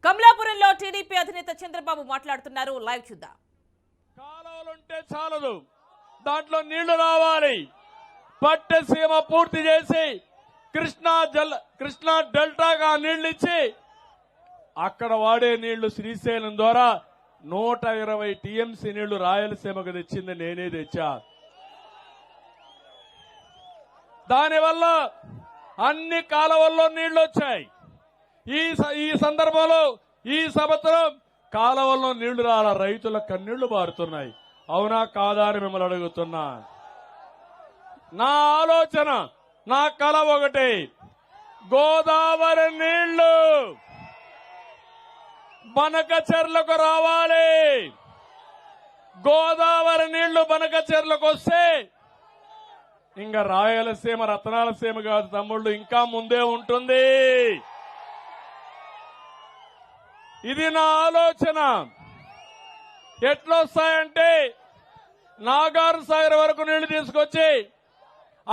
కమలాపురంలో TDP అధినేత చంద్రబాబు మాట్లాడుతున్నారు. Live చూద్దాం. కాలువలుంటే చాలదు, దాంట్లో నీళ్లు రావాలి. పట్టసీమ పూర్తి చేసి కృష్ణా డెల్టాగా నీళ్లు ఇచ్చి అక్కడ వాడే నీళ్లు శ్రీశైలం ద్వారా 120 టీఎంసీ నీళ్లు రాయలసీమకు తెచ్చింది నేనే తెచ్చా. దానివల్ల అన్ని కాలువల్లో నీళ్లు వచ్చాయి. ఈ సందర్భంలో ఈ సంవత్సరం కాలువల్లో నీళ్లు రాల, రైతుల కన్నీళ్లు బారుతున్నాయి. అవునా కాదా అని మిమ్మల్ని అడుగుతున్నా. నా ఆలోచన, నా కల ఒకటి, గోదావరి నీళ్లు బనకచెర్లకు రావాలి. గోదావరి నీళ్లు బనకచెర్లకు వస్తే ఇంకా రాయలసీమ రత్నాలసీమ కాదు తమ్ముళ్ళు, ఇంకా ముందే ఉంటుంది. ఇది నా ఆలోచన. ఎట్లొస్తాయంటే నాగార్ సాగర్ వరకు నీళ్లు తీసుకొచ్చి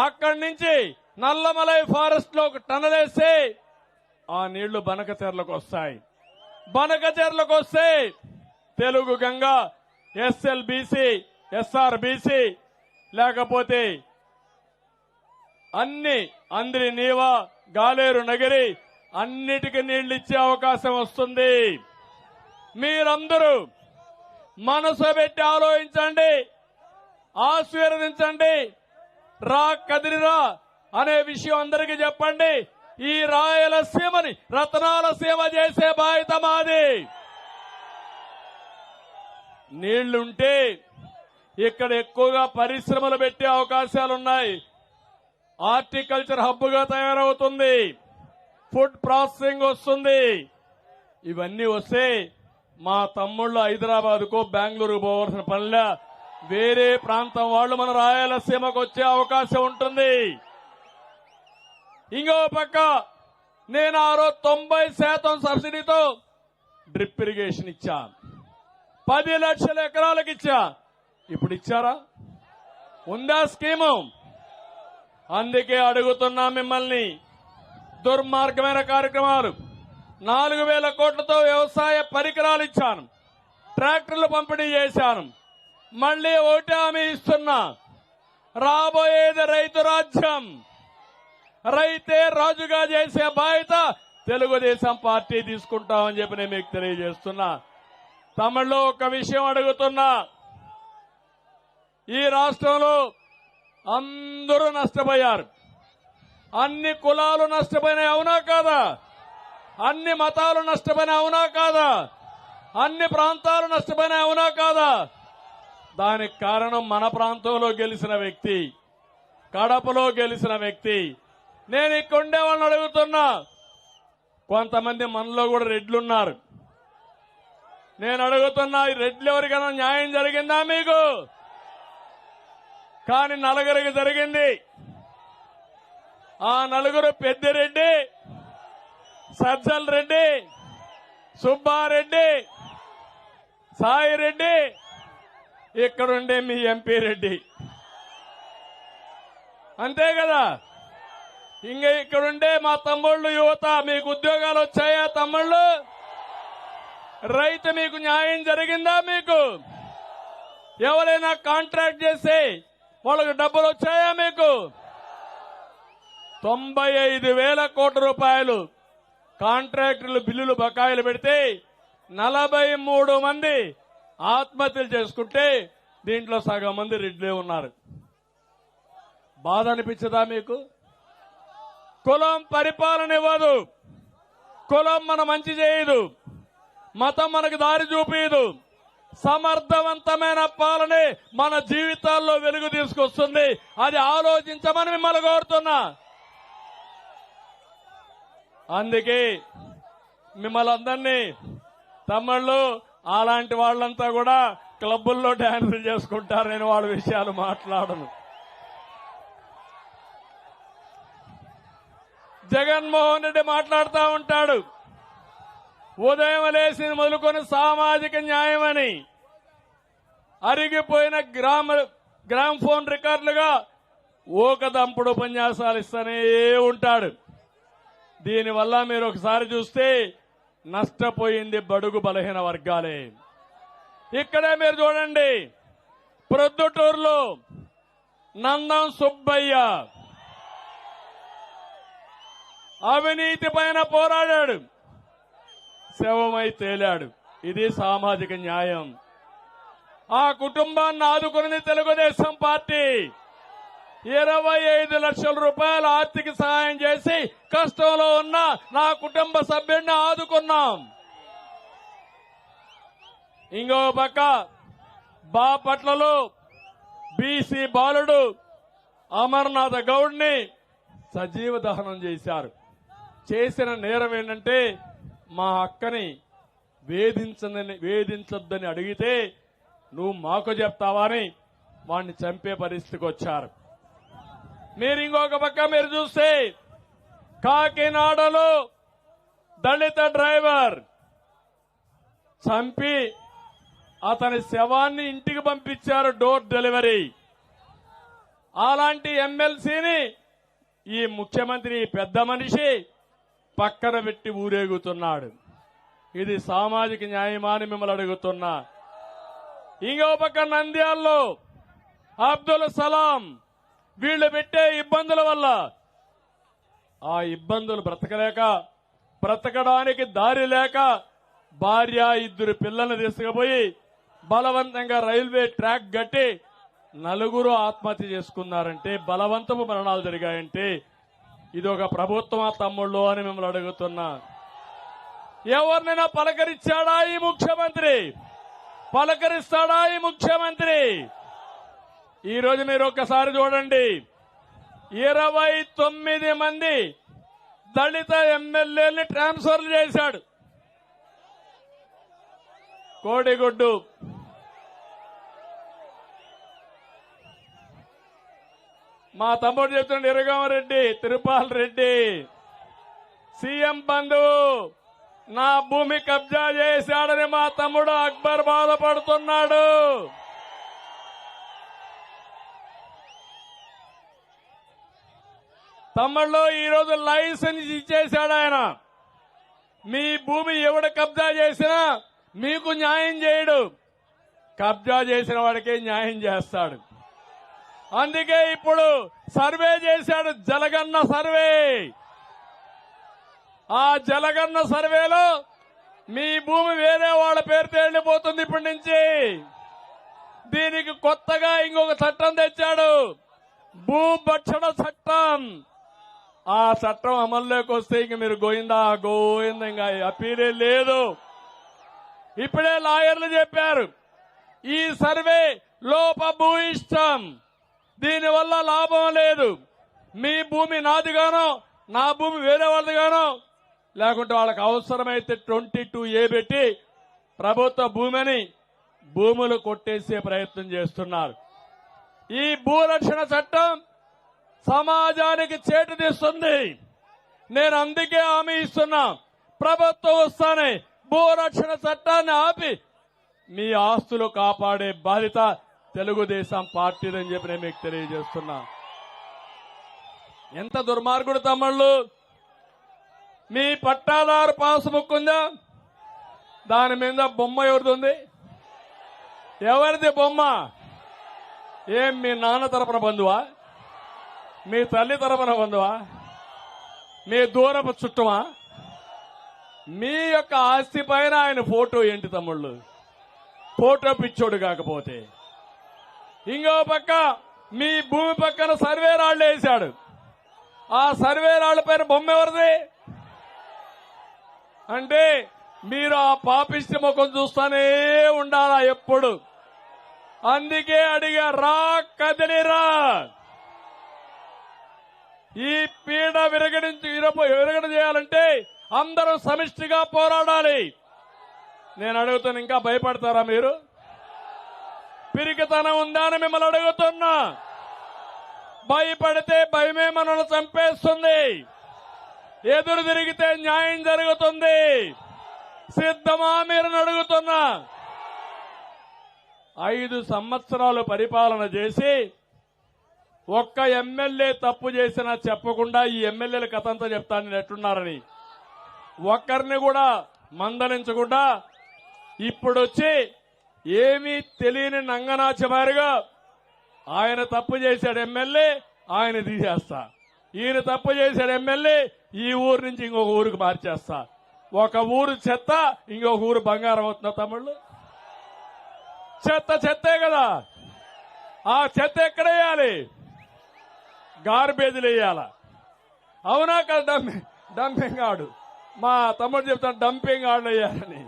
అక్కడి నుంచి నల్లమలై ఫారెస్ట్ లో టనల్ వేస్తే ఆ నీళ్లు బనకచెర్లకు వస్తాయి. బనకచెర్లకు వస్తే తెలుగు గంగ, ఎస్ఎల్బీసీ, ఎస్ఆర్బీసీ, లేకపోతే అన్ని అంద్రి నీవా, గాలేరు నగరి అన్నిటికీ నీళ్లు ఇచ్చే అవకాశం వస్తుంది. మీరందరూ మనసు పెట్టి ఆలోచించండి, ఆశీర్వదించండి. రా కదిరిరా అనే విషయం అందరికీ చెప్పండి. ఈ రాయలసీమని రత్నాలసీమ చేసే బాధ్యత మాది. నీళ్లుంటే ఇక్కడ ఎక్కువగా పరిశ్రమలు పెట్టే అవకాశాలున్నాయి. హార్టికల్చర్ హబ్ గా తయారవుతుంది, ఫుడ్ ప్రాసెసింగ్ వస్తుంది. ఇవన్నీ వస్తే మా తమ్ముళ్ళు హైదరాబాద్ కో బెంగళూరు పోవాల్సిన పనిలా వేరే ప్రాంతం వాళ్ళు మన రాయలసీమకు వచ్చే అవకాశం ఉంటుంది. ఇంకో పక్క నేను ఆ రోజు 90% సబ్సిడీతో డ్రిప్ ఇరిగేషన్ ఇచ్చా, 10 లక్షల ఎకరాలకు ఇచ్చా. ఇప్పుడు ఇచ్చారా? ఉందా స్కీము? అందుకే అడుగుతున్నా మిమ్మల్ని. దుర్మార్గమైన కార్యక్రమాలు, 4,000 కోట్లతో వ్యవసాయ పరికరాలు ఇచ్చాను, ట్రాక్టర్లు పంపిణీ చేశాను. మళ్లీ ఒకటే హామీ ఇస్తున్నా, రాబోయేది రైతు రాజ్యం. రైతే రాజుగా చేసే బాధ్యత తెలుగుదేశం పార్టీ తీసుకుంటామని చెప్పి నేను మీకు తెలియజేస్తున్నా. తమిళలో ఒక విషయం అడుగుతున్నా. ఈ రాష్ట్రంలో అందరూ నష్టపోయారు, అన్ని కులాలు నష్టపోయినాయి, అవునా కాదా? అన్ని మతాలు నష్టపోయినాయి, అవునా కాదా? అన్ని ప్రాంతాలు నష్టపోయినాయి, అవునా కాదా? దానికి కారణం మన ప్రాంతంలో గెలిచిన వ్యక్తి, కడపలో గెలిచిన వ్యక్తి. నేను ఇక్కడ ఉండే వాళ్ళని అడుగుతున్నా, కొంతమంది మనలో కూడా రెడ్లున్నారు. నేను అడుగుతున్నా, ఈ రెడ్లు ఎవరికైనా న్యాయం జరిగిందా మీకు? కానీ నలుగురికి జరిగింది. ఆ నలుగురు పెద్దిరెడ్డి, సజ్జల్ రెడ్డి, సుబ్బారెడ్డి, సాయిరెడ్డి, ఇక్కడుండే మీ ఎంపీ రెడ్డి. అంతే కదా? ఇంకా ఇక్కడుండే మా తమ్ముళ్ళు యువత, మీకు ఉద్యోగాలు వచ్చాయా తమ్ముళ్ళు? రైతు మీకు న్యాయం జరిగిందా? మీకు ఎవరైనా కాంట్రాక్ట్ చేసి వాళ్ళకు డబ్బులు వచ్చాయా? మీకు 95,000 కోట్ల రూపాయలు కాంట్రాక్టర్లు బిల్లులు బకాయిలు పెడితే 43 మంది ఆత్మహత్యలు చేసుకుంటే దీంట్లో సగం మంది రెడ్లే ఉన్నారు. బాధ అనిపించదా మీకు? కులం పరిపాలన ఇవ్వదు, కులం మన మంచి చేయదు, మతం మనకు దారి చూపించదు. సమర్థవంతమైన పాలనే మన జీవితాల్లో వెలుగు తీసుకొస్తుంది. అది ఆలోచించమని మిమ్మల్ని కోరుతున్నా. అందుకే మిమ్మల్ని అందరినీ, తమ్ముళ్ళు అలాంటి వాళ్ళంతా కూడా క్లబ్బుల్లో డాన్సులు చేసుకుంటారు. నేను వాళ్ళ విషయాలు మాట్లాడను. జగన్మోహన్ రెడ్డి మాట్లాడుతూ ఉంటాడు, ఉదయం లేచి మొదలుకొని సామాజిక న్యాయం అని, అరిగిపోయిన గ్రామ్ ఫోన్ రికార్డులుగా ఊకదంపుడు ఉపన్యాసాలు ఇస్తూనే ఉంటాడు. దీనివల్ల మీరు ఒకసారి చూస్తే నష్టపోయింది బడుగు బలహీన వర్గాలే. ఇక్కడే మీరు చూడండి, ప్రొద్దుటూరులో నందం సుబ్బయ్య అవినీతి పైన పోరాడాడు, శవమై తేలాడు. ఇది సామాజిక న్యాయం. ఆ కుటుంబాన్ని ఆదుకున్నది తెలుగుదేశం పార్టీ. 25 లక్షల రూపాయల ఆర్థిక సహాయం చేసి కష్టంలో ఉన్న నా కుటుంబ సభ్యుడిని ఆదుకున్నాం. ఇంకో పక్క బాపట్లలో బీసీ బాలుడు అమర్నాథ్ గౌడ్ని సజీవ దహనం చేశారు. చేసిన నేరం ఏంటంటే మా అక్కని వేధించొద్దని అడిగితే నువ్వు మాకు చెప్తావా అని వాడిని చంపే పరిస్థితికి వచ్చారు. మీరు ఇంకొక పక్క మీరు చూస్తే కాకినాడలో దళిత డ్రైవర్ చంపి అతని శవాన్ని ఇంటికి పంపించారు, డోర్ డెలివరీ. అలాంటి ఎమ్మెల్సీని ఈ ముఖ్యమంత్రి పెద్ద మనిషి పక్కన పెట్టి ఊరేగుతున్నాడు. ఇది సామాజిక న్యాయమా అని మిమ్మల్ని అడుగుతున్నా. ఇంకో పక్క నంద్యాలలో అబ్దుల్ సలాం వీళ్లు పెట్టే ఇబ్బందుల వల్ల ఆ ఇబ్బందులు బ్రతకడానికి దారి లేక భార్య 2 పిల్లల్ని తీసుకుపోయి బలవంతంగా రైల్వే ట్రాక్ కట్టి 4 ఆత్మహత్య చేసుకున్నారంటే, బలవంతపు మరణాలు జరిగాయంటే ఇది ఒక ప్రభుత్వమా తమ్ముళ్ళు అని మిమ్మల్ని అడుగుతున్నా. ఎవరినైనా పలకరించాడా ఈ ముఖ్యమంత్రి? పలకరిస్తాడా ఈ ముఖ్యమంత్రి? ఈ రోజు మీరు ఒక్కసారి చూడండి, 29 మంది దళిత ఎమ్మెల్యేలని ట్రాన్స్ఫర్ చేశాడు. కోడిగుడ్డు మా తమ్ముడు చెప్తున్నాడు, ఇరగమరెడ్డి, తిరుపాల్ రెడ్డి సీఎం బంధువు నా భూమి కబ్జా చేశాడని మా తమ్ముడు అక్బర్ బాధపడుతున్నాడు. తమ్ముళ్ళు ఈ రోజు లైసెన్స్ ఇచ్చేశాడు ఆయన. మీ భూమి ఎవడు కబ్జా చేసినా మీకు న్యాయం చేయడు, కబ్జా చేసిన వాడికే న్యాయం చేస్తాడు. అందుకే ఇప్పుడు సర్వే చేశాడు, జలగన్న సర్వే. ఆ జలగన్న సర్వేలో మీ భూమి వేరే వాళ్ళ పేరుతో వెళ్లిపోతుంది ఇప్పటి నుంచి. దీనికి కొత్తగా ఇంకొక చట్టం తెచ్చాడు, భూభక్షణ చట్టం. ఆ చట్టం అమల్లోకి వస్తే ఇంక మీరు గోయిందా ఇంకా అప్పీలే లేదు. ఇప్పుడే లాయర్లు చెప్పారు, ఈ సర్వే లోపభూయిష్టం, దీనివల్ల లాభం లేదు. మీ భూమి నాదిగానో నా భూమి వేరే వాళ్ళదిగానో, లేకుంటే వాళ్ళకి అవసరమైతే 22A పెట్టి ప్రభుత్వ భూమిని భూములు కొట్టేసే ప్రయత్నం చేస్తున్నారు. ఈ భూరక్షణ చట్టం సమాజానికి చేటు తీస్తుంది. నేను అందుకే హామీ ఇస్తున్నా, ప్రభుత్వం వస్తానే భూరక్షణ చట్టాన్ని ఆపి మీ ఆస్తులు కాపాడే బాధ్యత తెలుగుదేశం పార్టీదని చెప్పి నేను మీకు తెలియజేస్తున్నా. ఎంత దుర్మార్గుడు తమ్ముళ్ళు! మీ పట్టాదారు పాస్బుక్ ఉందా? దాని మీద బొమ్మ ఎవరిది? ఎవరిది బొమ్మ? ఏం మీ నాన్న తరపున బంధువా? మీ తల్లి తరపున బంధువా? మీ దూరపు చుట్టమా? మీ యొక్క ఆస్తి పైన ఆయన ఫోటో ఏంటి తమ్ముళ్ళు? ఫోటో పిచ్చోడు కాకపోతే. ఇంకో పక్క మీ భూమి పక్కన సర్వే రాళ్లు వేశాడు. ఆ సర్వే రాళ్ల పైన బొమ్మ ఎవరిది? అంటే మీరు ఆ పాపిష్టి ముఖం చూస్తానే ఉండాలా ఎప్పుడు. అందుకే అడిగా, రా కదిలిరా, ఈ పీడ విరగడ చేయాలంటే అందరూ సమిష్టిగా పోరాడాలి. నేను అడుగుతాను, ఇంకా భయపడతారా మీరు? పిరికితనం ఉందా అని మిమ్మల్ని అడుగుతున్నా. భయపడితే భయమే మనల్ని చంపేస్తుంది. ఎదురు తిరిగితే న్యాయం జరుగుతుంది. సిద్ధమా మీరు అడుగుతున్నా? 5 సంవత్సరాలు పరిపాలన చేసి ఒక్క ఎమ్మెల్యే తప్పు చేసినా చెప్పకుండా ఈ ఎమ్మెల్యేల కథ అంతా చెప్తాను నేను ఎట్టున్నారని. ఒక్కరిని కూడా మందలించకుండా ఇప్పుడొచ్చి ఏమీ తెలియని నంగనాచమారిగా ఆయన తప్పు చేశాడు ఎమ్మెల్యే, ఆయన తీసేస్తా. ఈయన తప్పు చేశాడు ఎమ్మెల్యే, ఈ ఊరు నుంచి ఇంకొక ఊరికి మార్చేస్తా. ఒక ఊరు చెత్త, ఇంకొక ఊరు బంగారం అవుతున్నా తమ్ముళ్ళు. చెత్త చెత్తే కదా, ఆ చెత్త ఎక్కడ వేయాలి? గార్బేజ్లు వేయాల. అవునా కదా? డంపింగ్ ఆడు మా తమ్ముడు చెప్తాను, డంపింగ్ ఆడులో వేయాలని.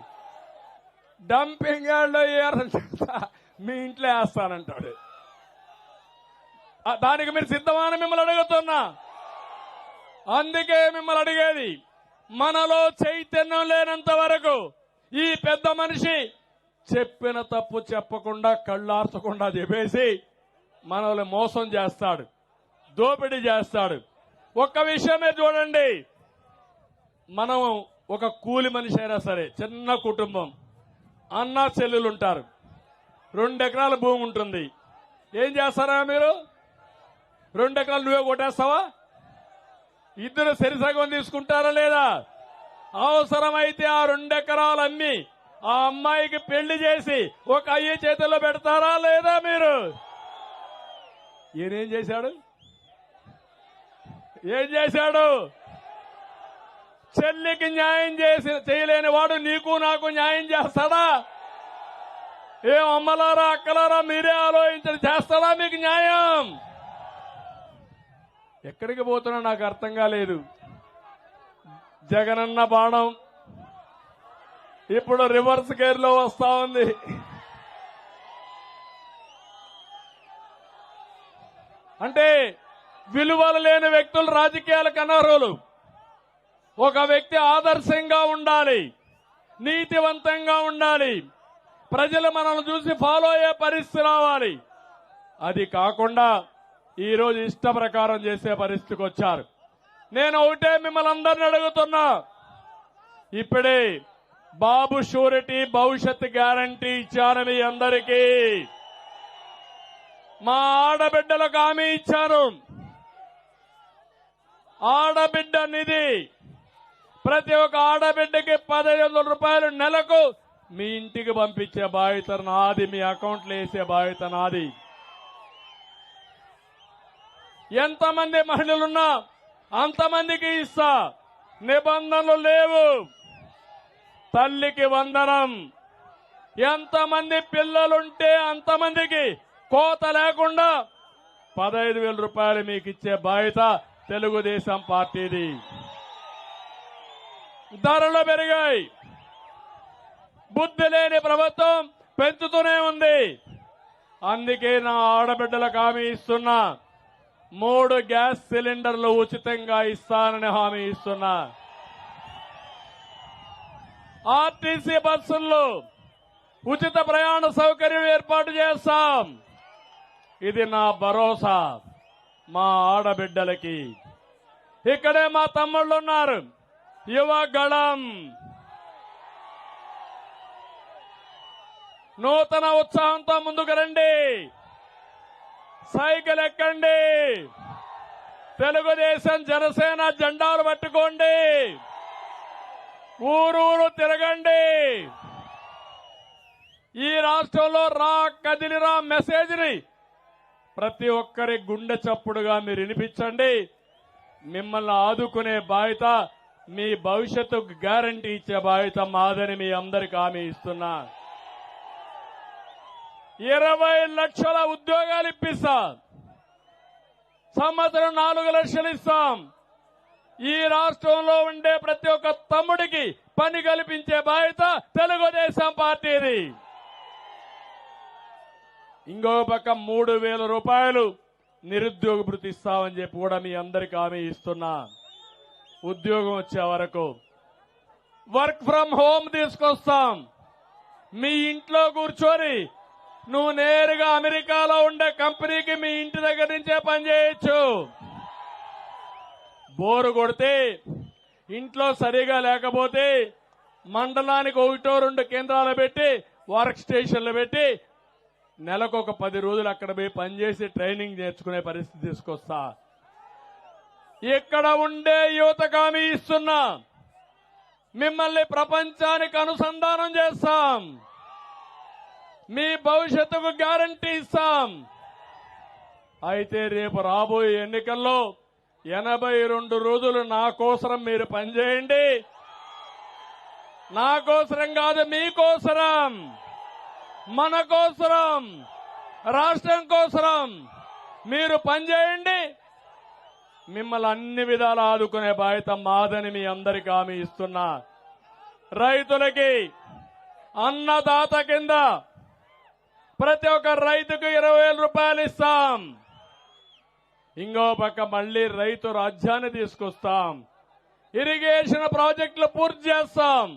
డంపింగ్ యార్డ్లో వేయాలని మీ ఇంట్లో వేస్తానంటాడు. దానికి మీరు సిద్ధమని మిమ్మల్ని అడుగుతున్నా. అందుకే మిమ్మల్ని అడిగేది, మనలో చైతన్యం లేనంత వరకు ఈ పెద్ద మనిషి చెప్పిన తప్పు చెప్పకుండా కళ్ళార్చకుండా చెప్పేసి మనల్ని మోసం చేస్తాడు, దోపిడీ చేస్తాడు. ఒక్క విషయమే చూడండి, మనం ఒక కూలి మనిషి అయినా సరే, చిన్న కుటుంబం, అన్న చెల్లెలు ఉంటారు, 2 ఎకరాల భూమి ఉంటుంది. ఏం చేస్తారా మీరు? 2 ఎకరాలు నువ్వే కొట్టేస్తావా? ఇద్దరు సరిసగం తీసుకుంటారా లేదా? అవసరమైతే ఆ 2 ఎకరాలు అమ్మి ఆ అమ్మాయికి పెళ్లి చేసి ఒక అయ్య చేతుల్లో పెడతారా లేదా మీరు? ఈయనేం చేశాడు? ఏం చేశాడు? చెల్లికి న్యాయం చేయలేని వాడు నీకు నాకు న్యాయం చేస్తాడా? ఏం అమ్మలారా అక్కలారా మీరే ఆలోచించండి, చేస్తాడా మీకు న్యాయం? ఎక్కడికి పోతున్నా నాకు అర్థం కాలేదు. జగనన్న బాణం ఇప్పుడు రివర్స్ గేర్ లో వస్తా ఉంది. అంటే విలువలు లేని వ్యక్తులు రాజకీయాలకు అనర్హులు. ఒక వ్యక్తి ఆదర్శంగా ఉండాలి, నీతివంతంగా ఉండాలి, ప్రజలు మనల్ని చూసి ఫాలో అయ్యే పరిస్థితి రావాలి. అది కాకుండా ఈరోజు ఇష్ట ప్రకారం చేసే పరిస్థితికి వచ్చారు. నేను ఒకటే మిమ్మల్ని అందరినీ అడుగుతున్నా, ఇప్పుడే బాబు షూరిటీ భవిష్యత్ గ్యారంటీ ఇచ్చాను మీ అందరికీ. మా ఆడబిడ్డలకు హామీ ఇచ్చాను. ఆడబిడ్డ నిధి, ప్రతి ఒక్క ఆడబిడ్డకి 1500 రూపాయలు నెలకు మీ ఇంటికి పంపించే బాధ్యత నాది, మీ అకౌంట్లో వేసే బాధ్యత నాది. ఎంతమంది మహిళలున్నా అంతమందికి ఇస్తా, నిబంధనలు లేవు. తల్లికి వందనం, ఎంతమంది పిల్లలుంటే అంతమందికి కోత లేకుండా 15,000 రూపాయలు మీకు ఇచ్చే బాధ్యత తెలుగుదేశం పార్టీది. ధరలు పెరిగాయి, బుద్ధి లేని ప్రభుత్వం పెంచుతూనే ఉంది. అందుకే నా ఆడబిడ్డలకు హామీ ఇస్తున్నా, 3 గ్యాస్ సిలిండర్లు ఉచితంగా ఇస్తానని హామీ ఇస్తున్నా. ఆర్టీసీ బస్సుల్లో ఉచిత ప్రయాణ సౌకర్యం ఏర్పాటు చేస్తాం. ఇది నా భరోసా మా ఆడబిడ్డలకి. ఇక్కడే మా తమ్ముళ్ళు ఉన్నారు, యువగళం. నూతన ఉత్సాహంతో ముందుకు రండి, సైకిల్ ఎక్కండి, తెలుగుదేశం జనసేన జెండాలు పట్టుకోండి, ఊరూరు తిరగండి. ఈ రాష్ట్రంలో రా కదిలిరా మెసేజ్ ని ప్రతి ఒక్కరి గుండె చప్పుడుగా మీరు వినిపించండి. మిమ్మల్ని ఆదుకునే బాధ్యత, మీ భవిష్యత్తుకు గ్యారంటీ ఇచ్చే బాధ్యత మాదని మీ అందరికీ హామీ ఇస్తున్నా. 20 లక్షల ఉద్యోగాలు ఇప్పిస్తాం, సంవత్సరం 4 లక్షలు ఇస్తాం. ఈ రాష్ట్రంలో ఉండే ప్రతి ఒక్క తమ్ముడికి పని కల్పించే బాధ్యత తెలుగుదేశం పార్టీది. ఇంకో పక్క 3,000 రూపాయలు నిరుద్యోగ భృతి ఇస్తామని చెప్పి కూడా మీ అందరికీ హామీ ఇస్తున్నా. ఉద్యోగం వచ్చే వరకు వర్క్ ఫ్రం హోమ్ తీసుకొస్తాం. మీ ఇంట్లో కూర్చొని నువ్వు నేరుగా అమెరికాలో ఉండే కంపెనీకి మీ ఇంటి దగ్గర నుంచే పనిచేయొచ్చు. బోరు కొడితే, ఇంట్లో సరిగా లేకపోతే మండలానికి 1-2 కేంద్రాలు పెట్టి, వర్క్ స్టేషన్లు పెట్టి నెలకు ఒక 10 రోజులు అక్కడ పోయి పనిచేసి ట్రైనింగ్ నేర్చుకునే పరిస్థితి తీసుకొస్తా. ఇక్కడ ఉండే యువతకు హామీ ఇస్తున్నా, మిమ్మల్ని ప్రపంచానికి అనుసంధానం చేస్తాం. మీ భవిష్యత్తుకు గ్యారంటీ ఇస్తాం. అయితే రేపు రాబోయే ఎన్నికల్లో 82 రోజులు నా కోసరం మీరు పనిచేయండి. నా కోసరం కాదు, మీకోసరం, మన కోసరం, రాష్ట్రం కోసరం మీరు పనిచేయండి. మిమ్మల్ని అన్ని విధాలు ఆదుకునే బాధ్యత మాదని మీ అందరికీ హామీ ఇస్తున్నా. రైతులకి అన్నదాత కింద ప్రతి ఒక్క రైతుకు 20,000 రూపాయలు ఇస్తాం. ఇంకో పక్క మళ్లీ రైతు రాజ్యాన్ని తీసుకొస్తాం. ఇరిగేషన్ ప్రాజెక్టులు పూర్తి చేస్తాం.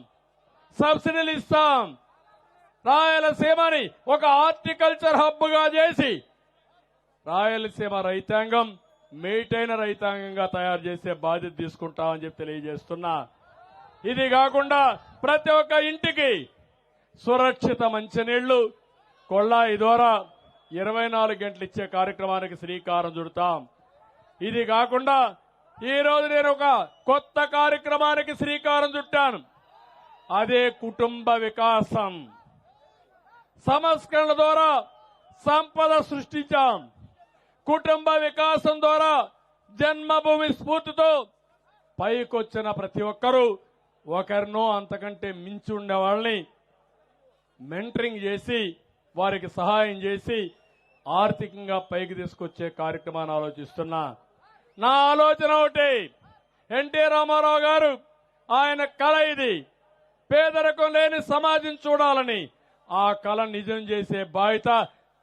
సబ్సిడీలు ఇస్తాం. రాయలసీమని ఒక హార్టికల్చర్ హబ్ గా చేసి రాయలసీమ రైతాంగం మేటైన రైతాంగంగా తయారు చేసే బాధ్యత తీసుకుంటామని చెప్పి తెలియజేస్తున్నా. ఇది కాకుండా ప్రతి ఒక్క ఇంటికి సురక్షిత మంచినీళ్లు కొళ్ళాయి ద్వారా 24 గంటలు ఇచ్చే కార్యక్రమానికి శ్రీకారం చుడతాం. ఇది కాకుండా ఈ రోజు నేను ఒక కొత్త కార్యక్రమానికి శ్రీకారం చుట్టాను. అదే కుటుంబ వికాసం. సంస్కరణ ద్వారా సంపద సృష్టించాం. కుటుంబ వికాసం ద్వారా జన్మభూమి స్ఫూర్తితో పైకొచ్చిన ప్రతి ఒక్కరూ ఒకరినో అంతకంటే మించి ఉండే వాళ్ళని మెంటరింగ్ చేసి వారికి సహాయం చేసి ఆర్థికంగా పైకి తీసుకొచ్చే కార్యక్రమాన్ని ఆలోచిస్తున్నా. నా ఆలోచన ఒకటి, ఎన్టీ రామారావు గారు ఆయన కళ ఇది, పేదరికం లేని సమాజం చూడాలని. ఆ కళ నిజం చేసే బాధ్యత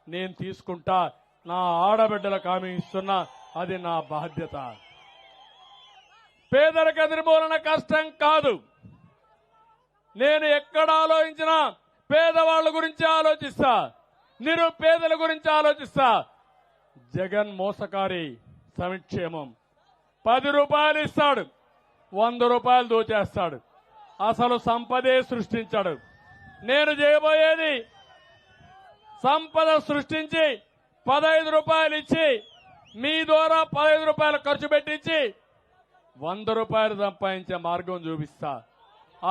నేను తీసుకుంటా. నా ఆడబిడ్డలకు హామీ ఇస్తున్నా, అది నా బాధ్యత. పేదరిక నిర్మూలన కష్టం కాదు. నేను ఎక్కడ ఆలోచించినా పేదవాళ్ల గురించి ఆలోచిస్తా, నిరుపేదల గురించి ఆలోచిస్తా. జగన్ మోసకారి సంక్షేమం. 10 రూపాయలు ఇస్తాడు, 100 రూపాయలు దోచేస్తాడు. అసలు సంపదే సృష్టించాడు. నేను చేయబోయేది సంపద సృష్టించి 15 రూపాయలు ఇచ్చి మీ ద్వారా 15 రూపాయలు ఖర్చు పెట్టించి 100 రూపాయలు సంపాదించే మార్గం చూపిస్తా.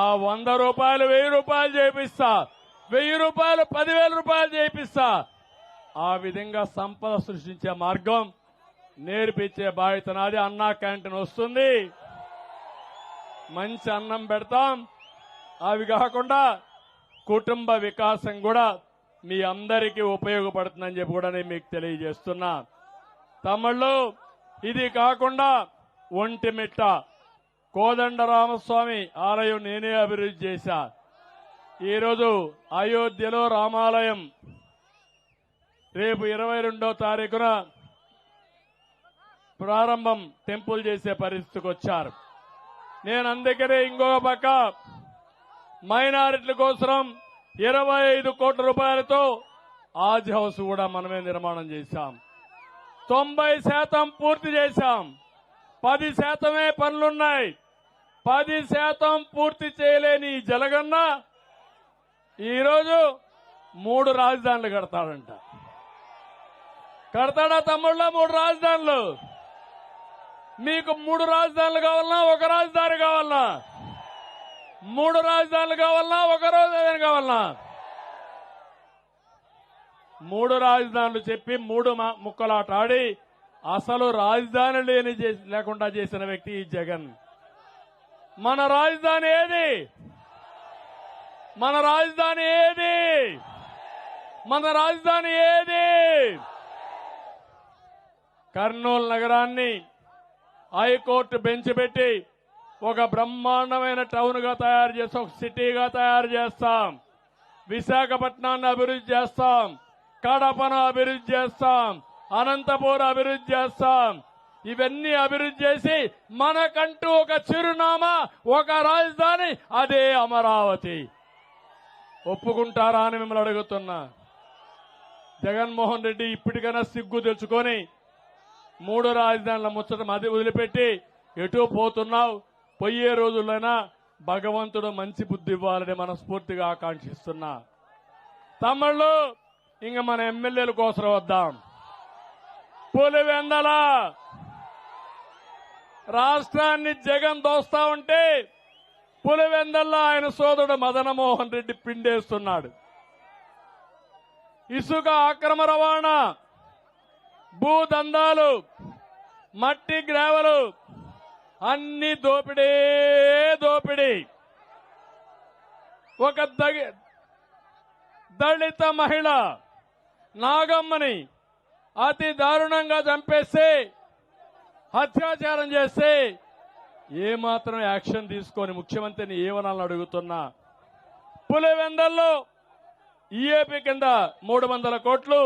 ఆ 100 రూపాయలు 1000 రూపాయలు చేపిస్తా, 1000 రూపాయలు 10,000 రూపాయలు చేపిస్తా. ఆ విధంగా సంపద సృష్టించే మార్గం నేర్పించే బాధ్యత నాది. అన్నా క్యాంటీన్ వస్తుంది, మంచి అన్నం పెడతాం. అవి కాకుండా కుటుంబ వికాసం కూడా మీ అందరికీ ఉపయోగపడుతుందని చెప్పి కూడా నేను మీకు తెలియజేస్తున్నా. తమ్ముళ్ళు, ఇది కాకుండా ఒంటిమిట్ట కోదండరామస్వామి ఆలయం నేనే అభివృద్ధి చేశా. ఈరోజు అయోధ్యలో రామాలయం రేపు 22వ తారీఖున ప్రారంభం టెంపుల్ చేసే పరిస్థితికి వచ్చారు. నేను అందుకనే ఇంకొక పక్క మైనారిటీల కోసం 25 కోట్ల రూపాయలతో ఆజ్ హౌస్ కూడా మనమే నిర్మాణం చేశాం. 90% పూర్తి చేశాం. 10% పనులున్నాయి. 10% పూర్తి చేయలేని ఈ జలగన్న ఈరోజు 3 రాజధానులు కడతాడంట. కడతాడా తమ్ముళ్ళ? 3 రాజధానులు. మీకు 3 రాజధానులు కావాలన్నా, ఒక రాజధాని కావాలన్నా? 3 రాజధానులు కావాలన్నా, ఒక రాజధాని కావాలన్నా? 3 రాజధానులు చెప్పి 3 ముక్కలాట ఆడి అసలు రాజధాని లేకుండా చేసిన వ్యక్తి ఈ జగన్. మన రాజధాని ఏది? మన రాజధాని ఏది? మన రాజధాని ఏది? కర్నూలు నగరాన్ని హైకోర్టు బెంచ్ పెట్టి ఒక బ్రహ్మాండమైన టౌన్ గా తయారు చేసి ఒక సిటీగా తయారు చేస్తాం. విశాఖపట్నాన్ని అభివృద్ధి చేస్తాం. కడపను అభివృద్ధి చేస్తాం. అనంతపురం అభివృద్ధి చేస్తాం. ఇవన్నీ అభివృద్ధి చేసి మనకంటూ ఒక చిరునామా, ఒక రాజధాని, అదే అమరావతి. ఒప్పుకుంటారా అని మిమ్మల్ని అడుగుతున్నా. జగన్మోహన్ రెడ్డి ఇప్పటికైనా సిగ్గు తెచ్చుకొని 3 రాజధానుల ముచ్చటం అది వదిలిపెట్టి ఎటు పోతున్నావు? పోయే రోజులైనా భగవంతుడు మంచి బుద్ధి ఇవ్వాలని మనస్ఫూర్తిగా ఆకాంక్షిస్తున్నా. తమ్ముళ్ళు, ఇంక మన ఎమ్మెల్యేల కోసం వద్దాం. పులివెందల రాష్ట్రాన్ని జగన్ దోస్తా ఉంటే పులివెందల్లో ఆయన సోదరుడు మదనమోహన్ రెడ్డి పిండేస్తున్నాడు. ఇసుక అక్రమ రవాణా, భూదందాలు, మట్టి గ్రావెలు అన్ని దోపిడీ దోపిడీ. ఒక దళిత మహిళ నాగమ్మని అతి దారుణంగా చంపేసి అత్యాచారం చేస్తే ఏమాత్రం యాక్షన్ తీసుకొని ముఖ్యమంత్రిని ఏమనాలని అడుగుతున్నా. పులివెందల్లో ఈఏపీ కింద 300 కోట్లు,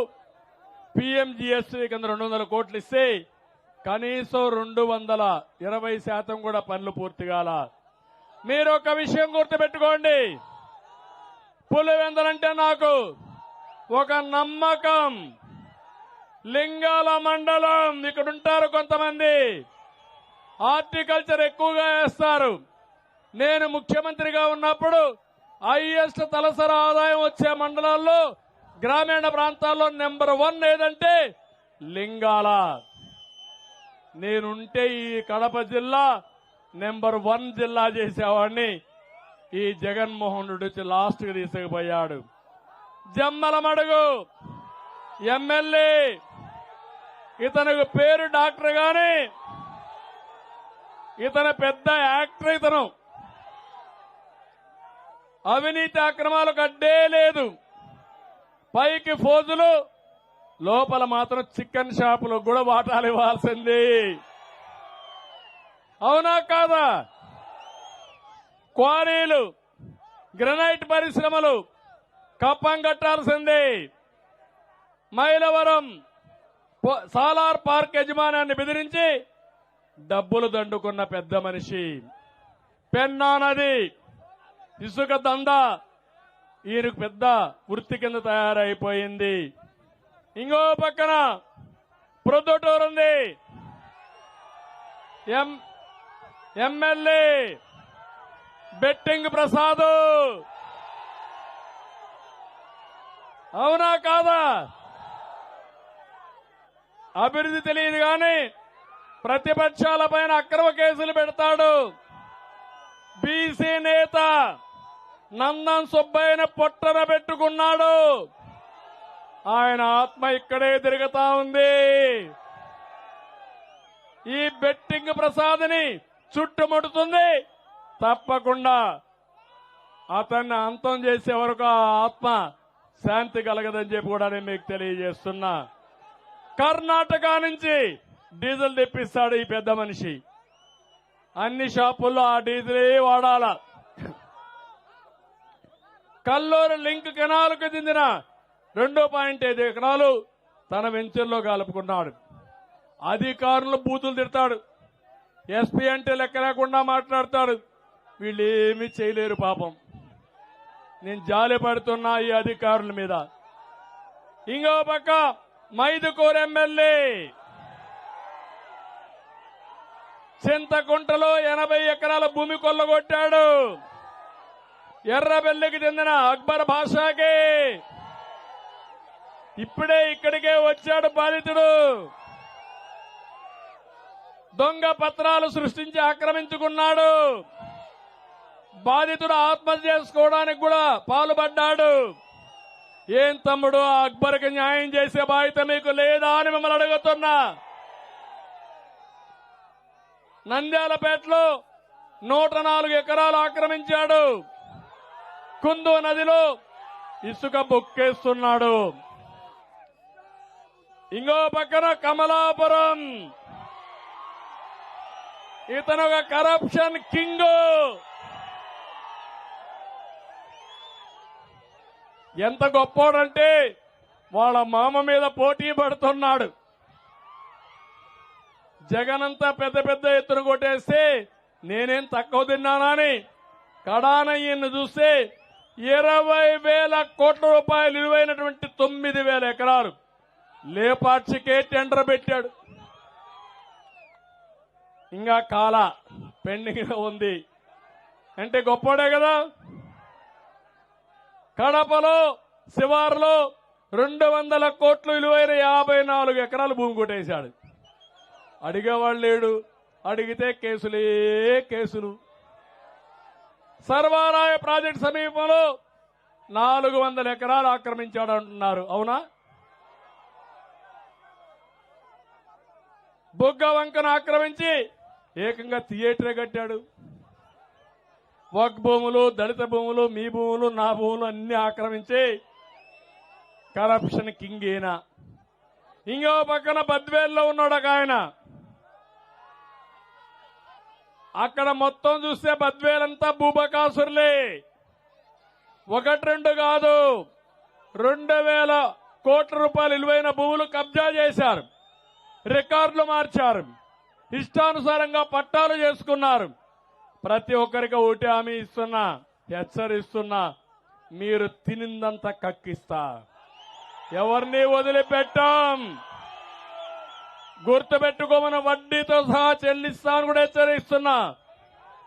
పిఎంజిఎస్టీ కింద 200 కోట్లు ఇస్తే కనీసం 220% కూడా పనులు పూర్తి కాల. మీరు ఒక విషయం గుర్తుపెట్టుకోండి, పులివెందలంటే నాకు ఒక నమ్మకం. లింగాల మండలం, ఇక్కడ ఉంటారు కొంతమంది, హార్టికల్చర్ ఎక్కువగా వేస్తారు. నేను ముఖ్యమంత్రిగా ఉన్నప్పుడు హైయెస్ట్ తలసరి ఆదాయం వచ్చే మండలాల్లో గ్రామీణ ప్రాంతాల్లో నెంబర్ 1 ఏదంటే లింగాల. నేనుంటే ఈ కడప జిల్లా నెంబర్ 1 జిల్లా చేసేవాడిని. ఈ జగన్మోహన్ రెడ్డి వచ్చి లాస్ట్ కి తీసుకుపోయాడు. జమ్మలమడుగు ఎమ్మెల్యే, ఇతనికి పేరు డాక్టర్ గాని ఇతను పెద్ద యాక్టర్. ఇతను అవినీతి అక్రమాలకు అడ్డే లేదు. పైకి ఫోజులు, లోపల మాత్రం చికెన్ షాపులకు కూడా వాటాలు ఇవ్వాల్సింది. అవునా కాదా? క్వారీలు, గ్రనైట్ పరిశ్రమలు కప్పం కట్టాల్సింది. మైలవరం సాలార్ పార్క్ యజమానాన్ని బెదిరించి డబ్బులు దండుకున్న పెద్ద మనిషి. పెన్నా నది ఇసుక దందా ఈయనకు పెద్ద వృత్తి కింద తయారైపోయింది. ఇంకో పక్కన ప్రొద్దుటూరు ఉంది, ఎమ్మెల్యే బెట్టింగ్ ప్రసాద్. అవునా కాదా? అభివృద్ధి తెలియదు కానీ ప్రతిపక్షాలపైన అక్రమ కేసులు పెడతాడు. బీసీ నేత నందన్ సుబ్బయ్యను పొట్టన పెట్టుకున్నాడు. ఆయన ఆత్మ ఇక్కడే తిరుగుతా ఉంది. ఈ బెట్టింగ్ ప్రసాద్ని చుట్టుముడుతుంది. తప్పకుండా అతన్ని అంతం చేసే వరకు ఆ ఆత్మ శాంతి కలగదని చెప్పి కూడా నేను మీకు తెలియజేస్తున్నా. కర్ణాటక నుంచి డీజిల్ తెప్పిస్తాడు ఈ పెద్ద మనిషి. అన్ని షాపుల్లో ఆ డీజిలే వాడాల. కల్లూరు లింక్ కెనాల్కు చెందిన 2.5 ఎకరాలు తన వెంచర్లో కలుపుకున్నాడు. అధికారులు బూతులు తిడతాడు. ఎస్పీ అంటే లెక్క లేకుండా మాట్లాడతాడు. వీళ్ళు ఏమీ చేయలేరు పాపం. నేను జాలి పడుతున్నా ఈ అధికారుల మీద. ఇంకో పక్క మైదుకూరు ఎమ్మెల్యే చింతకుంటలో 80 ఎకరాల భూమి కొల్లగొట్టాడు. ఎర్రబెల్లికి చెందిన అక్బర్ భాషాకి ఇప్పుడే ఇక్కడికే వచ్చాడు బాధితుడు. దొంగ పత్రాలు సృష్టించి ఆక్రమించుకున్నాడు. బాధితుడు ఆత్మహత్య చేసుకోవడానికి కూడా పాల్పడ్డాడు. ఏం తమ్ముడు, ఆ అక్బర్కి న్యాయం చేసే బాధ్యత మీకు లేదా అని మిమ్మల్ని అడుగుతున్నా. నంద్యాలపేటలో 104 ఎకరాలు ఆక్రమించాడు. కుందు నదిలో ఇసుక బొక్కేస్తున్నాడు. ఇంకో పక్కన కమలాపురం, ఇతను ఒక కరప్షన్ కింగ్. ఎంత గొప్పోడంటే వాళ్ళ మామ మీద పోటీ పడుతున్నాడు. జగనంతా పెద్ద పెద్ద ఎత్తున కొట్టేస్తే నేనేం తక్కువ తిన్నానని కడాన ఈయన్ని చూస్తే 20,000 కోట్ల రూపాయలు విలువైనటువంటి 9,000 ఎకరాలు లేపాక్షికే టెండర్ పెట్టాడు. ఇంకా కాల పెండింగ్ ఉంది అంటే గొప్పోడే కదా. కడపలో శివారులో 200 కోట్లు విలువైన 54 ఎకరాలు భూమి కొట్టేశాడు. అడిగేవాళ్ళు లేడు. అడిగితే కేసులే కేసులు. సర్వారాయ ప్రాజెక్టు సమీపంలో 400 ఎకరాలు ఆక్రమించాడు అంటున్నారు. అవునా? బుగ్గ వంకను ఆక్రమించి ఏకంగా థియేటరే కట్టాడు. వక్ భూములు, దళిత భూములు, మీ భూములు, నా భూములు అన్ని ఆక్రమించి కరప్షన్ కింగ్ ఈయన. ఇంకో పక్కన బద్వేల్లో ఉన్నాడు ఒక ఆయన. అక్కడ మొత్తం చూస్తే బద్వేలంతా భూబకాసురులే. 1-2 కాదు, 2000 కోట్ల రూపాయలు విలువైన భూములు కబ్జా చేశారు, రికార్డులు మార్చారు, ఇష్టానుసారంగా పట్టాలు చేసుకున్నారు. ప్రతి ఒక్కరికి ఒకటి హామీ ఇస్తున్నా, హెచ్చరిస్తున్నా, మీరు తినిందంతా కక్కిస్తా, ఎవరిని వదిలిపెట్టాం. గుర్తుపెట్టుకోమని వడ్డీతో సహా చెల్లిస్తాను కూడా హెచ్చరిస్తున్నా.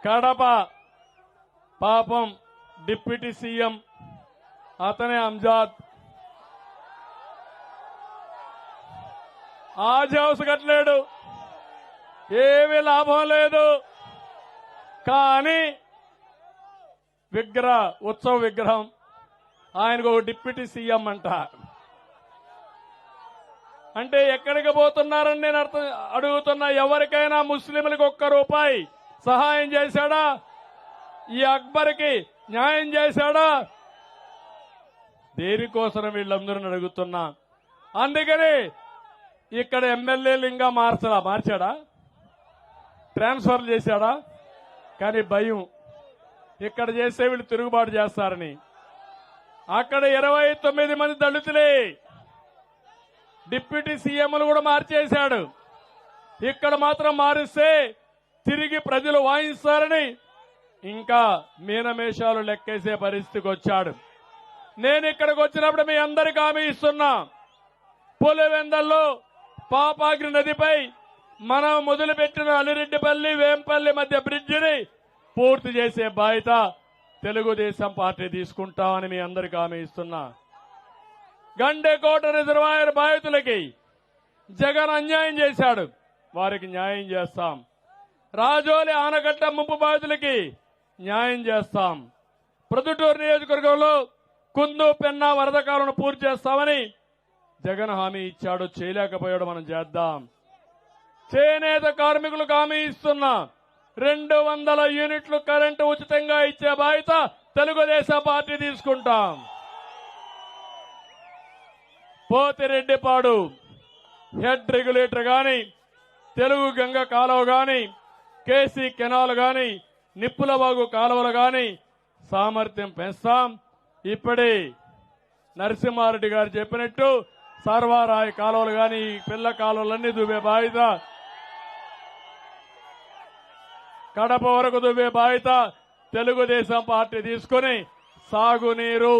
కడప పాపం డిప్యూటీ సీఎం అతనే అంజాద్ ఆజ్ హౌస్ కట్టలేడు, ఏమీ లాభం లేదు. కానీ ఉత్సవ విగ్రహం ఆయనకు ఒక డిప్యూటీ సీఎం అంట. అంటే ఎక్కడికి పోతున్నారని నేను అడుగుతున్నా. ఎవరికైనా ముస్లింలకు ₹1 సహాయం చేశాడా? ఈ అక్బర్కి న్యాయం చేశాడా? దేనికోసం వీళ్ళందరూ అడుగుతున్నా. అందుకని ఇక్కడ ఎమ్మెల్యేలు ఇంకా మార్చాడా? ట్రాన్స్ఫర్ చేశాడా? కానీ భయం, ఇక్కడ చేసే వీళ్ళు తిరుగుబాటు చేస్తారని. అక్కడ 29 మంది దళితులే డిప్యూటీ సీఎంలు కూడా మార్చేశాడు. ఇక్కడ మాత్రం మారిస్తే తిరిగి ప్రజలు వాయిస్తారని ఇంకా మీనమేషాలు లెక్కేసే పరిస్థితికి వచ్చాడు. నేను ఇక్కడికి వచ్చినప్పుడు మీ అందరికీ హామీ ఇస్తున్నా. పులివెందల్లో పాపాగ్ని నదిపై మనం మొదలుపెట్టిన అలిరెడ్డిపల్లి వేంపల్లి మధ్య బ్రిడ్జిని పూర్తి చేసే బాధ్యత తెలుగుదేశం పార్టీ తీసుకుంటామని మీ అందరికీ హామీ ఇస్తున్నా. గండేకోట రిజర్వాయర్ బాధితులకి జగన్ అన్యాయం చేశాడు, వారికి న్యాయం చేస్తాం. రాజోలి ఆనకట్ట ముంపు బాధితులకి న్యాయం చేస్తాం. ప్రొద్దుటూరు నియోజకవర్గంలో కుందు పెన్నా వరద కాలువను పూర్తి చేస్తామని జగన్ హామీ ఇచ్చాడు, చేయలేకపోయాడు. మనం చేద్దాం. చేనేత కార్మికులకు హామీ ఇస్తున్నా. 200 యూనిట్లు కరెంటు ఉచితంగా ఇచ్చే బాధ్యత తెలుగుదేశం పార్టీ తీసుకుంటాం. పోతిరెడ్డిపాడు హెడ్ రెగ్యులేటర్ గాని, తెలుగు గంగ కాలువ గాని, కేసీ కెనాల్ గాని, నిప్పులవాగు కాలువలు గాని సామర్థ్యం పెంచుతాం. ఇప్పుడే నరసింహారెడ్డి గారు చెప్పినట్టు సర్వారాయ కాలువలు గాని, పిల్ల కాలువలన్నీ దువ్వే బాధ్యత, కడప వరకు దువ్వే బాధ్యత తెలుగుదేశం పార్టీ తీసుకుని సాగునీరు,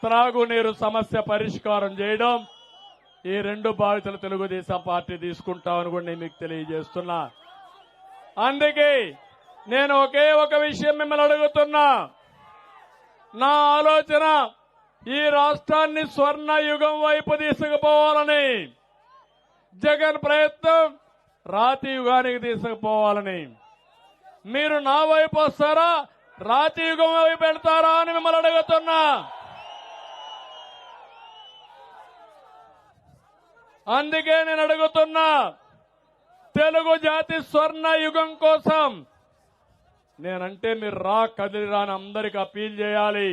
త్రాగునీరు సమస్య పరిష్కారం చేయడం, ఈ 2 బాధ్యతలు తెలుగుదేశం పార్టీ తీసుకుంటామని కూడా నేను మీకు తెలియజేస్తున్నా. అందుకే నేను ఒకే ఒక విషయం మిమ్మల్ని అడుగుతున్నా. నా ఆలోచన ఈ రాష్ట్రాన్ని స్వర్ణ యుగం వైపు తీసుకుపోవాలని, జగన్ ప్రయత్నం రాతి యుగానికి తీసుకుపోవాలని. మీరు నా వైపు వస్తారా, రాతి యుగం వైపు వెళ్తారా అని మిమ్మల్ని అడుగుతున్నా. అందుకే నేను అడుగుతున్నా, తెలుగు జాతి స్వర్ణ యుగం కోసం నేనంటే మీరు కదిలిరా అని అందరికి అపీల్ చేయాలి.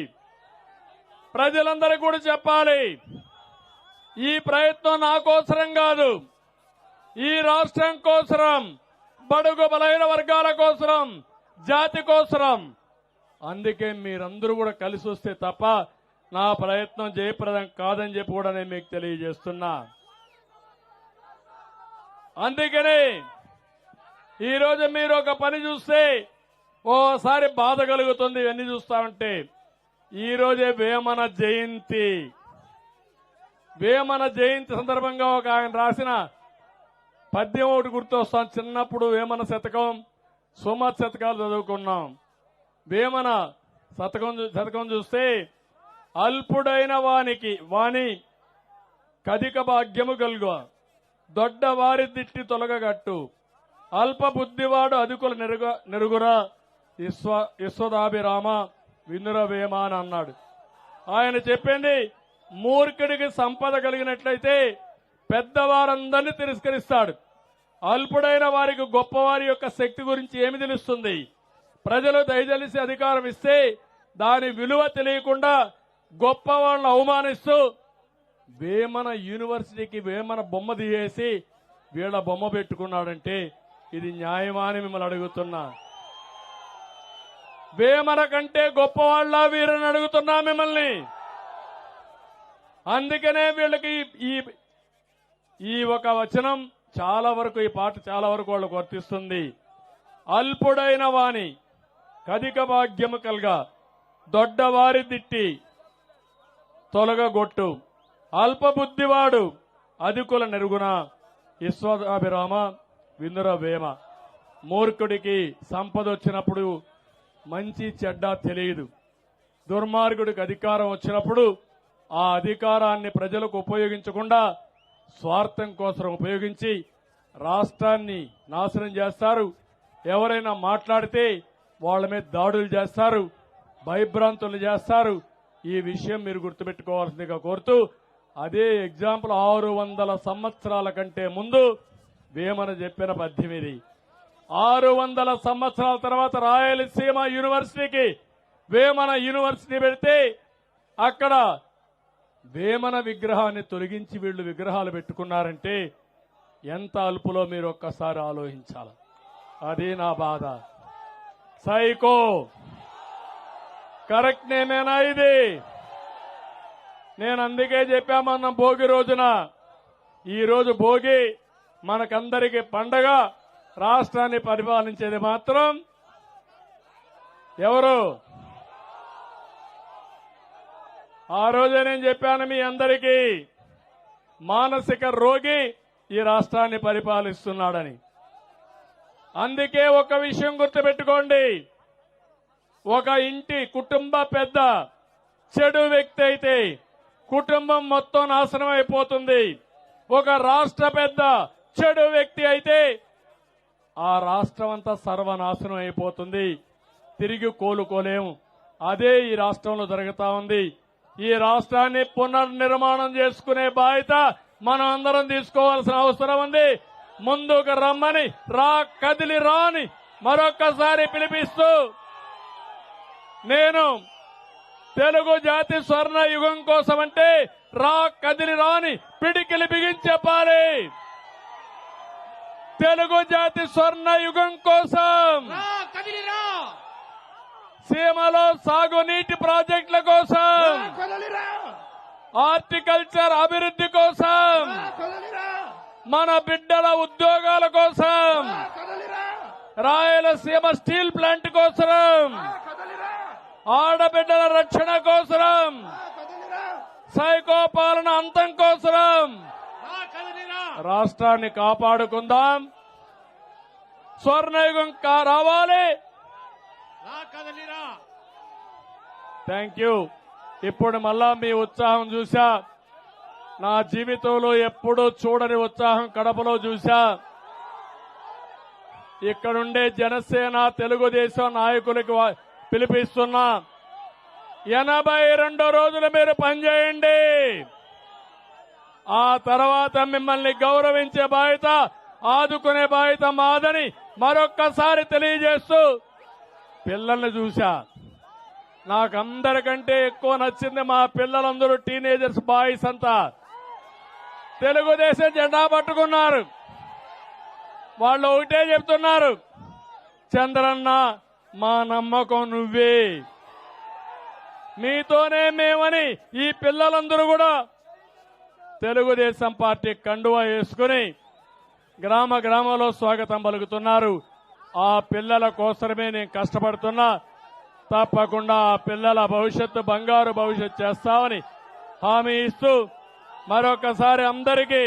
ప్రజలందరికీ కూడా చెప్పాలి, ఈ ప్రయత్నం నా కోసరం కాదు, ఈ రాష్ట్రం కోసరం, బడుగు బలహీన వర్గాల కోసరం, జాతి కోసరం. అందుకే మీరందరూ కూడా కలిసి వస్తే తప్ప నా ప్రయత్నం జయప్రదం కాదని చెప్పి కూడా నేను మీకు తెలియజేస్తున్నా. అందుకని ఈరోజు మీరు ఒక పని చూస్తే ఓసారి బాధ కలుగుతుంది. ఇవన్నీ చూస్తా ఉంటే ఈ రోజే వేమన జయంతి. వేమన జయంతి సందర్భంగా ఒక ఆయన రాసిన పద్యం ఒకటి గుర్తొస్తాం. చిన్నప్పుడు వేమన శతకం, సుమత్ శతకాలు చదువుకున్నాం. వేమన శతకం చూస్తే అల్పుడైన వాని కధిక భాగ్యము కలుగు, దొడ్డ వారి దిట్టి తొలగగట్టు, అల్ప బుద్ధివాడు అదుకుల నెరుగురా, విశ్వదాభిరామ వినురవేమ అని అన్నాడు. ఆయన చెప్పింది మూర్ఖుడికి సంపద కలిగినట్లయితే పెద్దవారందరినీ తిరస్కరిస్తాడు. అల్పుడైన వారికి గొప్పవారి యొక్క శక్తి గురించి ఏమి తెలుస్తుంది? ప్రజలు దయచేసి అధికారం ఇస్తే దాని విలువ తెలియకుండా గొప్ప వాళ్ళని అవమానిస్తూ వేమన యూనివర్సిటీకి వేమన బొమ్మ తీయేసి వీళ్ళ బొమ్మ పెట్టుకున్నాడంటే ఇది న్యాయమా అని మిమ్మల్ని అడుగుతున్నా. వేమన కంటే గొప్పవాళ్ళ వీరని అడుగుతున్నా మిమ్మల్ని. అందుకనే వీళ్ళకి ఈ ఒక వచనం చాలా వరకు, ఈ పాట చాలా వరకు వాళ్ళకు వర్తిస్తుంది. అల్పుడైన వాని కధిక భాగ్యము కల్గా దొడ్డవారి దిట్టి తొలగగొట్టు అల్పబుద్ధివాడు అధికుల నెరుగున విశ్వదాభిరామ వినురవేమ. మూర్ఖుడికి సంపద వచ్చినప్పుడు మంచి చెడ్డ తెలియదు. దుర్మార్గుడికి అధికారం వచ్చినప్పుడు ఆ అధికారాన్ని ప్రజలకు ఉపయోగించకుండా స్వార్థం కోసం ఉపయోగించి రాష్ట్రాన్ని నాశనం చేస్తారు. ఎవరైనా మాట్లాడితే వాళ్ళ మీద దాడులు చేస్తారు, భయభ్రాంతులు చేస్తారు. ఈ విషయం మీరు గుర్తుపెట్టుకోవాల్సిందిగా కోరుతూ, అదే ఎగ్జాంపుల్ 600 సంవత్సరాల కంటే ముందు వేమన చెప్పిన పద్యం ఇది. 600 సంవత్సరాల తర్వాత రాయలసీమ యూనివర్సిటీకి వేమన యూనివర్సిటీ పెడితే అక్కడ వేమన విగ్రహాన్ని తొలగించి వీళ్లు విగ్రహాలు పెట్టుకున్నారంటే ఎంత అల్పులో మీరు ఒక్కసారి ఆలోచించాలి. అది నా బాధ. సైకో కరెక్ట్ నేమేనా ఇది? నేను అందుకే చెప్పామన్న భోగి రోజున, ఈ రోజు భోగి మనకందరికీ పండగ. రాష్ట్రాన్ని పరిపాలించేది మాత్రం ఎవరు? ఆ రోజే నేను చెప్పాను మీ అందరికీ, మానసిక రోగి ఈ రాష్ట్రాన్ని పరిపాలిస్తున్నాడని. అందుకే ఒక విషయం గుర్తుపెట్టుకోండి, ఒక ఇంటి కుటుంబ పెద్ద చెడు వ్యక్తి అయితే కుటుంబం మొత్తం నాశనం అయిపోతుంది. ఒక రాష్ట్ర పెద్ద చెడు వ్యక్తి అయితే ఆ రాష్ట్రం అంతా సర్వనాశనం అయిపోతుంది. తిరిగి కోలుకోలేము. అదే ఈ రాష్ట్రంలో జరుగుతా ఉంది. ఈ రాష్ట్రాన్ని పునర్నిర్మాణం చేసుకునే బాధ్యత మనం అందరం తీసుకోవాల్సిన అవసరం ఉంది. ముందుకు రమ్మని, రా కదిలి రాని మరొక్కసారి పిలిపిస్తూ, నేను తెలుగు జాతి స్వర్ణ యుగం కోసం అంటే రా కదిలి రాని పిడికిలి బిగించి చెప్పాలి. తెలుగు జాతి స్వర్ణ యుగం కోసం, సీమలో సాగునీటి ప్రాజెక్టుల కోసం, హార్టికల్చర్ అభివృద్ధి కోసం, మన బిడ్డల ఉద్యోగాల కోసం, రాయలసీమ స్టీల్ ప్లాంట్ కోసం, ఆడబిడ్డల రక్షణ కోసం, సైకో పాలన అంతం కోసం రాష్ట్రాన్ని కాపాడుకుందాం. స్వర్ణయుగం రావాలి. Thank you. ఇప్పుడు మళ్ళా మీ ఉత్సాహం చూశా. నా జీవితంలో ఎప్పుడూ చూడని ఉత్సాహం కడపలో చూశా. ఇక్కడుండే జనసేన తెలుగుదేశం నాయకులకి పిలిపిస్తున్నా, 82 రోజులు మీరు పనిచేయండి. ఆ తర్వాత మిమ్మల్ని గౌరవించే బాధ్యత, ఆదుకునే బాధ్యత మాదని మరొక్కసారి తెలియజేస్తూ, పిల్లల్ని చూశా. నాకందరికంటే ఎక్కువ నచ్చింది మా పిల్లలందరూ టీనేజర్స్ బాయ్స్ అంతా తెలుగుదేశం జెండా పట్టుకున్నారు. వాళ్ళు ఒకటే చెప్తున్నారు, చంద్రన్న మా నమ్మకం నువ్వే, మీతోనే మేమని. ఈ పిల్లలందరూ కూడా తెలుగుదేశం పార్టీ కండువా వేసుకుని గ్రామ గ్రామంలో స్వాగతం పలుకుతున్నారు. ఆ పిల్లల కోసమే నేను కష్టపడుతున్నా. తప్పకుండా ఆ పిల్లల భవిష్యత్తు బంగారు భవిష్యత్తు చేస్తామని హామీ ఇస్తూ మరొకసారి అందరికీ